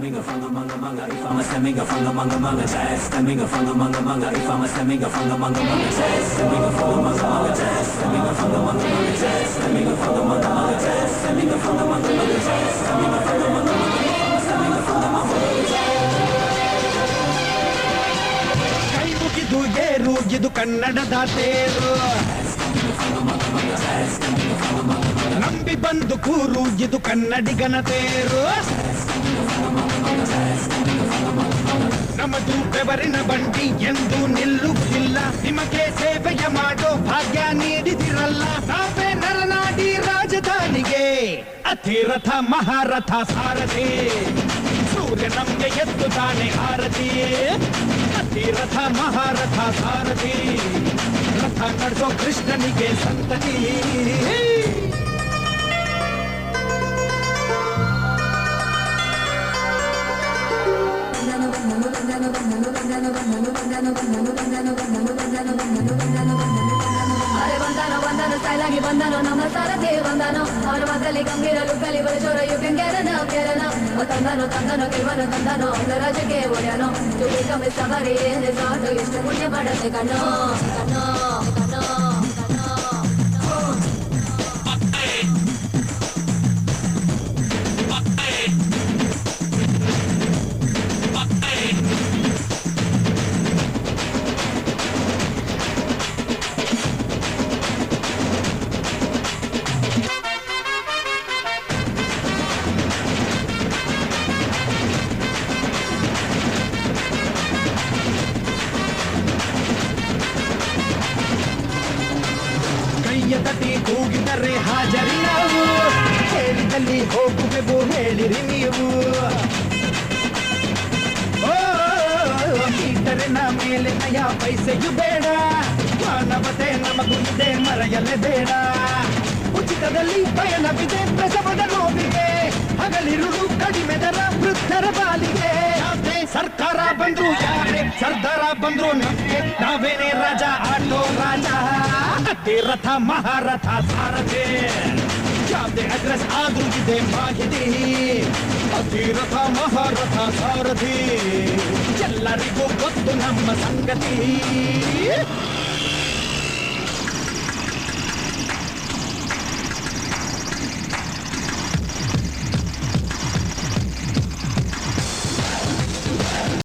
stemming from the manga. If I'm a stemming from the manga jazz, stemming from the manga. If I'm a stemming from the manga jazz, stemming from the manga jazz, stemming from the manga jazz, stemming from the manga jazz, stemming from the manga jazz, stemming from the manga jazz, stemming from the manga jazz. ಕೈ ಮುಗಿದು ಏರು ಇದು ಕನ್ನಡದ ತೇರು, ನಂಬಿ ಬಂದು ಕೂರು ಇದು ಕನ್ನಡಿಗನ ತೇರು. ನಮ್ಮದು ಬೆವರಿನ ಬಂಡಿ ಎಂದು ನಿಲ್ಲುವುದಿಲ್ಲ, ನಿಮಗೆ ಸೇವೆಯ ಮಾಡೋ ಭಾಗ್ಯ ನೀಡಿದಿರಲ್ಲ. ನಾವೇ ನರನಾಡಿ ರಾಜಧಾನಿಗೆ ಅತಿರಥ ಮಹಾರಥ ಸಾರಥಿ, ಸೂರ್ಯ ನಮ್ಗೆ ಎದ್ದು ತಾನೆ ಆರತಿ. ಅತಿರಥ ಮಹಾರಥ ಸಾರಥಿ, ರಥ ನಡೆಸೋ ಕೃಷ್ಣನಿಗೆ ಸಂತತಿ. ಅರೆ ಬಂದಾನೋ ಸ್ಟೈಲ್ ಆಗಿ ಬಂದಾನೋ ನಮ್ಮ ಸಾರಥಿ ಬಂದಾನೋ. ಅವನ ಮಾತಲ್ಲಿ ಗಂಭೀರ ಲುಕ್ಕಲ್ಲಿ ಬರಚೋರ ಯು ಕ್ಯಾನ್ ಗೆರನ ತಂದಾನೋ ಕಿವನು ತಂದಾನೋ ಅವನ ರಾಜಕ್ಕೆ ಒಡ್ಯಾನೋ. ತುಳಿ ಕಮ್ಮಿ ಸವಾರಿ ಸಾಟು ಎಷ್ಟು ಪುಣ್ಯ ಮಾಡತ್ತೆ ಕಣ್ಣೋ ಕಣ್ಣೋ ಕಣ್ಣೋ. ತಟಿ ಕೂಗಿದರೆ ಹಾಜರಿ ನಾವು, ಹೇಳಿದಲ್ಲಿ ಹೋಗುವೆವು ಹೇಳಿರಿ ನೀವು. ಓ ಮೀಟರಿನ ಮೇಲೆ ನಯ ಪೈಸೆಯು ಬೇಡ, ಮಾನವತೆ ನಮಗೂ ಇದೆ ಮರೆಯಲೇ ಬೇಡ. ಉಚಿತದಲ್ಲಿ ಪಯಣವಿದೆ ಪ್ರಸವದ ನೋವಿಗೆ, ಹಗಲಿರುಳು ಕಡಿಮೆ ದರ ವೃದ್ಧರ ಬಾಲಿಗೆ. ಸರ್ಕಾರ ಬಂದ್ರು ಯಾರೇ ಸರ್ದಾರ ಬಂದ್ರು ನಮ್ಗೆ, ನಾವೇನೇ ರಾಜ ಆಟೋ ರಾಜ. ಅತಿರಥ ಮಹಾರಥ ಸಾರಥಿ, ಯಾವುದೇ ಅಡ್ರೆಸ್ ಆದ್ರೂ ಇದೆ ಮಾಹಿತಿ. ಅತಿರಥ ಮಹಾರಥ ಸಾರಥಿ, ಎಲ್ಲರಿಗೂ ಗೊತ್ತು ನಮ್ಮ ಸಂಗತಿ.